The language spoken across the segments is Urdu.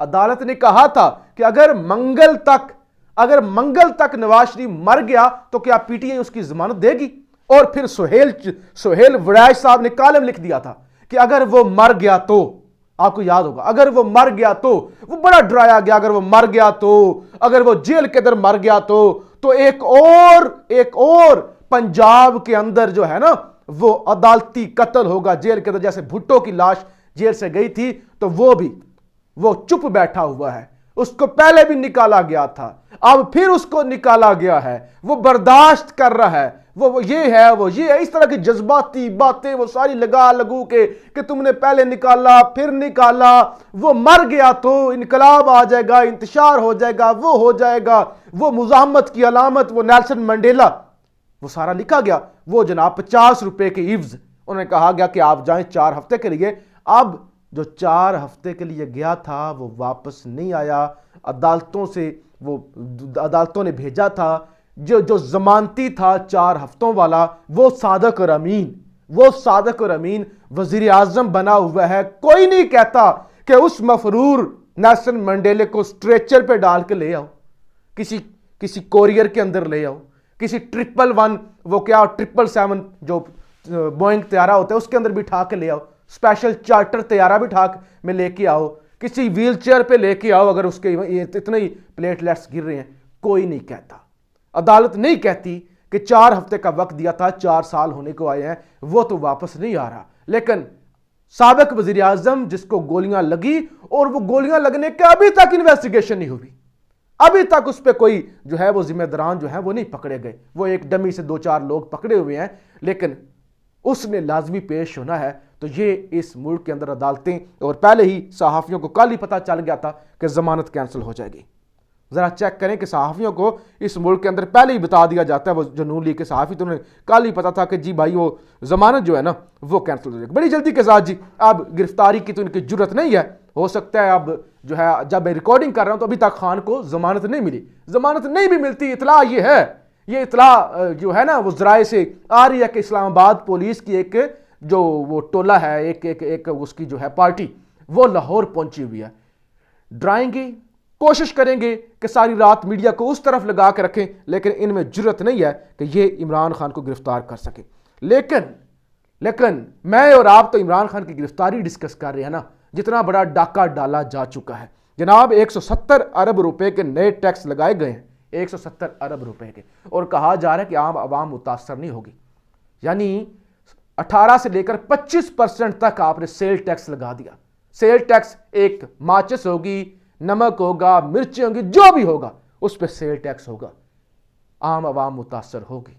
عدالت نے کہا تھا کہ اگر منگل تک نواز شریف مر گیا تو کیا پی ٹی آئی اس کی ضمانت دے گی؟ اور پھر سہیل وڑائچ صاحب نے کالم لکھ دیا تھا کہ اگر وہ مر گیا تو، آپ کو یاد ہوگا، اگر وہ مر گیا تو، وہ بڑا ڈرایا گیا، اگر وہ مر گیا تو، اگر وہ جیل کے اندر مر گیا تو ایک اور پنجاب کے اندر جو ہے نا وہ عدالتی قتل ہوگا جیل کے اندر، جیسے بھٹو کی لاش جیل سے گئی تھی تو وہ چپ بیٹھا ہوا ہے، اس کو پہلے بھی نکالا گیا تھا، اب پھر اس کو نکالا گیا ہے، وہ برداشت کر رہا ہے، وہ یہ ہے، اس طرح کی جذباتی باتیں وہ ساری لگو کے کہ تم نے پہلے نکالا پھر نکالا، وہ مر گیا تو انقلاب آ جائے گا، انتشار ہو جائے گا، وہ ہو جائے گا، وہ مزاحمت کی علامت، وہ نیلسن منڈیلا، وہ سارا لکھا گیا۔ وہ جناب 50 روپے کے عوض انہوں نے کہا گیا کہ آپ جائیں 4 ہفتے کے لیے۔ اب جو 4 ہفتے کے لیے گیا تھا وہ واپس نہیں آیا، عدالتوں نے بھیجا تھا، جو ضمانتی تھا 4 ہفتوں والا، وہ صادق اور امین وزیر اعظم بنا ہوا ہے۔ کوئی نہیں کہتا کہ اس مفرور نیلسن منڈیلے کو سٹریچر پہ ڈال کے لے آؤ، کسی کوریئر کے اندر لے آؤ، کسی 111 وہ کیا 777 جو بوئنگ طیارہ ہوتا ہے اس کے اندر بٹھا کے لے آؤ، اسپیشل چارٹر طیارہ بٹھا میں لے کے آؤ، کسی ویل چیئر پہ لے کے آؤ اگر اس کے اتنے ہی پلیٹلیٹس گر رہے ہیں۔ کوئی نہیں کہتا، عدالت نہیں کہتی کہ 4 ہفتے کا وقت دیا تھا، 4 سال ہونے کو آئے ہیں، وہ تو واپس نہیں آ رہا۔ لیکن سابق وزیر اعظم جس کو گولیاں لگی اور وہ گولیاں لگنے کے ابھی تک انویسٹیگیشن نہیں ہوئی، ابھی تک اس پہ کوئی جو ہے وہ ذمہ داران جو ہیں وہ نہیں پکڑے گئے، وہ ایک ڈمی سے 2-4 لوگ پکڑے ہوئے ہیں، لیکن اس نے لازمی پیش ہونا ہے۔ تو یہ اس ملک کے اندر عدالتیں، اور پہلے ہی صحافیوں کو کل ہی پتہ چل گیا تھا کہ ضمانت کینسل ہو جائے گی۔ ذرا چیک کریں کہ صحافیوں کو اس ملک کے اندر پہلے ہی بتا دیا جاتا ہے، وہ جو نون لیگ کے صحافی تو انہیں کل ہی پتا تھا کہ جی بھائی وہ ضمانت جو ہے نا وہ کینسل ہو جائے گی بڑی جلدی کے ساتھ۔ جی اب گرفتاری کی تو ان کی جرت نہیں ہے، ہو سکتا ہے اب جو ہے جب میں ریکارڈنگ کر رہا ہوں تو ابھی تک خان کو ضمانت نہیں ملی، ضمانت نہیں بھی ملتی، اطلاع یہ اطلاع جو ہے نا وہ ذرائع سے آ رہی ہے کہ اسلام آباد پولیس کی ایک جو وہ ٹولہ ہے، ایک اس کی جو ہے پارٹی، وہ لاہور پہنچی ہوئی ہے۔ ڈرائیں گے، کوشش کریں گے کہ ساری رات میڈیا کو اس طرف لگا کے رکھیں، لیکن ان میں جرت نہیں ہے کہ یہ عمران خان کو گرفتار کر سکیں۔ لیکن میں اور آپ تو عمران خان کی گرفتاری ڈسکس کر رہے ہیں نا، جتنا بڑا ڈاکہ ڈالا جا چکا ہے جناب۔ 170 ارب روپے کے نئے ٹیکس لگائے گئے ہیں، 170 ارب روپے کے، اور کہا جا رہا ہے کہ عام عوام متاثر نہیں ہوگی، یعنی 18 سے لے کر 25% تک آپ نے سیل ٹیکس لگا دیا۔ سیل ٹیکس ایک ماچس ہوگی، نمک ہوگا، مرچیں ہوں گی، جو بھی ہوگا اس پہ سیل ٹیکس ہوگا، عام عوام متاثر ہوگی۔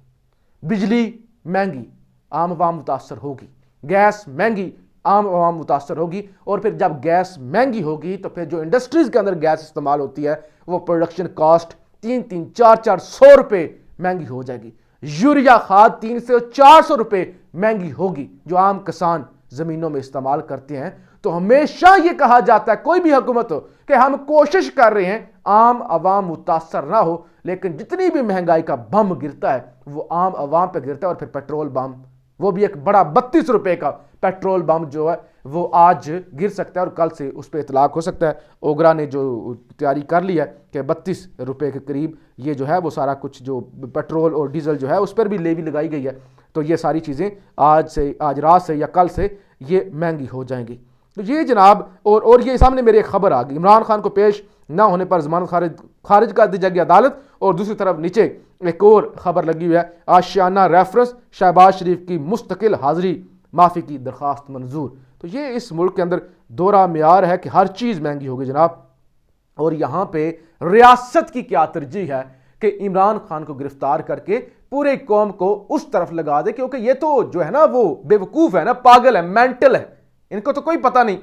بجلی مہنگی، عام عوام متاثر ہوگی۔ گیس مہنگی، عام عوام متاثر ہوگی۔ اور پھر جب گیس مہنگی ہوگی تو پھر جو انڈسٹریز کے اندر گیس استعمال ہوتی ہے وہ پروڈکشن کاسٹ 300-400 روپے مہنگی ہو جائے گی۔ یوریا کھاد 300-400 روپے مہنگی ہوگی جو عام کسان زمینوں میں استعمال کرتے ہیں۔ تو ہمیشہ یہ کہا جاتا ہے کوئی بھی حکومت ہو کہ ہم کوشش کر رہے ہیں عام عوام متاثر نہ ہو، لیکن جتنی بھی مہنگائی کا بم گرتا ہے وہ عام عوام پہ گرتا ہے۔ اور پھر پیٹرول بم، وہ بھی ایک بڑا 32 روپے کا پیٹرول بم جو ہے وہ آج گر سکتا ہے اور کل سے اس پہ اطلاق ہو سکتا ہے۔ اوگرا نے جو تیاری کر لی ہے کہ 32 روپے کے قریب یہ جو ہے وہ سارا کچھ جو پیٹرول اور ڈیزل جو ہے اس پر بھی لیوی لگائی گئی ہے۔ تو یہ ساری چیزیں آج رات سے یا کل سے یہ مہنگی ہو جائیں گی۔ تو یہ جناب اور یہ سامنے میرے ایک خبر آ گئی، عمران خان کو پیش نہ ہونے پر ضمانت خارج کر دی جائے گی عدالت، اور دوسری طرف نیچے ایک اور خبر لگی ہوئی ہے، آشیانہ ریفرنس شہباز شریف کی مستقل حاضری معافی کی درخواست منظور۔ تو یہ اس ملک کے اندر دورہ معیار ہے کہ ہر چیز مہنگی ہوگی جناب، اور یہاں پہ ریاست کی کیا ترجیح ہے کہ عمران خان کو گرفتار کر کے پورے قوم کو اس طرف لگا دے، کیونکہ یہ تو جو ہے نا وہ بے وقوف ہے نا، پاگل ہے، مینٹل ہے، ان کو تو کوئی پتہ نہیں،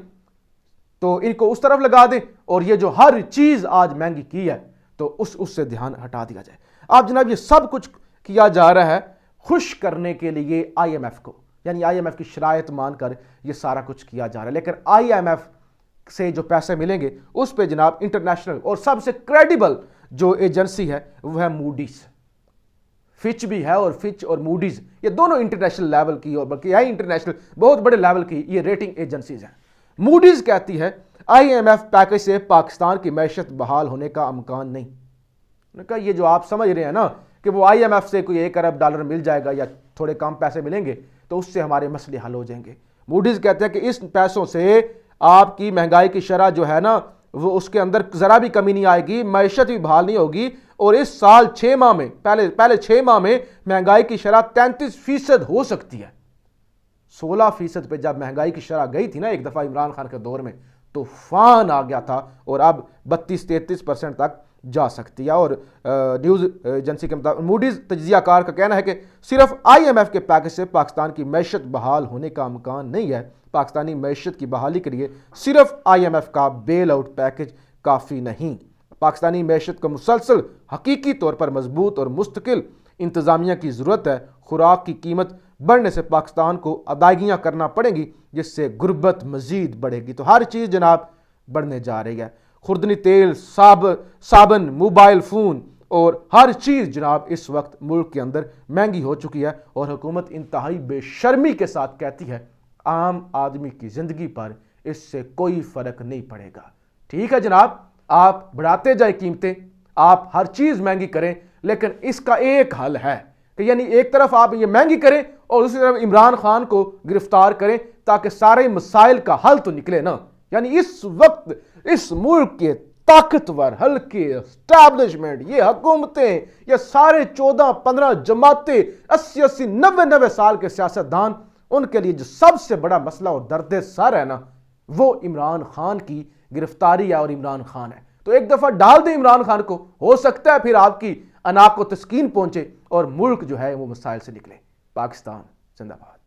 تو ان کو اس طرف لگا دیں، اور یہ جو ہر چیز آج مہنگی کی ہے تو اس سے دھیان ہٹا دیا جائے۔ اب جناب یہ سب کچھ کیا جا رہا ہے خوش کرنے کے لیے آئی ایم ایف کو، یعنی آئی ایم ایف کی شرائط مان کر یہ سارا کچھ کیا جا رہا ہے، لیکن آئی ایم ایف سے جو پیسے ملیں گے اس پہ جناب انٹرنیشنل اور سب سے کریڈیبل جو ایجنسی ہے وہ ہے موڈیز، فچ بھی ہے، اور فچ اور موڈیز یہ دونوں انٹرنیشنل لیول کی، اور بلکہ یہی انٹرنیشنل بہت بڑے لیول کی یہ ریٹنگ ایجنسیز ہیں۔ موڈیز کہتی ہے IMF پیکج سے پاکستان کی معیشت بحال ہونے کا امکان نہیں۔ انہوں نے کہا یہ جو آپ سمجھ رہے ہیں نا کہ وہ IMF سے کوئی $1 ارب مل جائے گا یا تھوڑے کم پیسے ملیں گے تو اس سے ہمارے مسئلے حل ہو جائیں گے۔ موڈیز کہتے ہیں کہ اس پیسوں سے آپ کی مہنگائی کی شرح جو ہے نا وہ اس کے اندر ذرا بھی کمی نہیں آئے گی، معیشت بھی بحال نہیں ہوگی، اور اس سال 6 ماہ میں پہلے 6 ماہ میں مہنگائی کی شرح 33% ہو سکتی ہے۔ 16% پہ جب مہنگائی کی شرح گئی تھی نا ایک دفعہ عمران خان کے دور میں، طوفان آ گیا تھا، اور اب 32-33% تک جا سکتی ہے۔ اور نیوز ایجنسی کے مطابق موڈیز تجزیہ کار کا کہنا ہے کہ صرف IMF کے پیکج سے پاکستان کی معیشت بحال ہونے کا امکان نہیں ہے۔ پاکستانی معیشت کی بحالی کے لیے صرف IMF کا بیل آؤٹ پیکج کافی نہیں۔ پاکستانی معیشت کو مسلسل حقیقی طور پر مضبوط اور مستقل انتظامیہ کی ضرورت ہے۔ خوراک کی قیمت بڑھنے سے پاکستان کو ادائیگیاں کرنا پڑیں گی، جس سے غربت مزید بڑھے گی۔ تو ہر چیز جناب بڑھنے جا رہی ہے، خوردنی تیل، صابن، موبائل فون اور ہر چیز جناب اس وقت ملک کے اندر مہنگی ہو چکی ہے، اور حکومت انتہائی بے شرمی کے ساتھ کہتی ہے عام آدمی کی زندگی پر اس سے کوئی فرق نہیں پڑے گا۔ ٹھیک ہے جناب، آپ بڑھاتے جائیں قیمتیں، آپ ہر چیز مہنگی کریں، لیکن اس کا ایک حل ہے کہ یعنی ایک طرف آپ یہ مہنگی کریں اور دوسری طرف عمران خان کو گرفتار کریں تاکہ سارے مسائل کا حل تو نکلے نا۔ یعنی اس وقت اس ملک کے طاقتور ہلکے اسٹیبلشمنٹ، یہ حکومتیں، یہ سارے 14-15 جماعتیں، 80-90 سال کے سیاستدان، ان کے لیے جو سب سے بڑا مسئلہ اور درد سر ہے نا وہ عمران خان کی گرفتاری ہے اور عمران خان ہے۔ تو ایک دفعہ ڈال دیں عمران خان کو، ہو سکتا ہے پھر آپ کی انا کو تسکین پہنچے اور ملک جو ہے وہ مسائل سے نکلے۔ پاکستان زندہ باد۔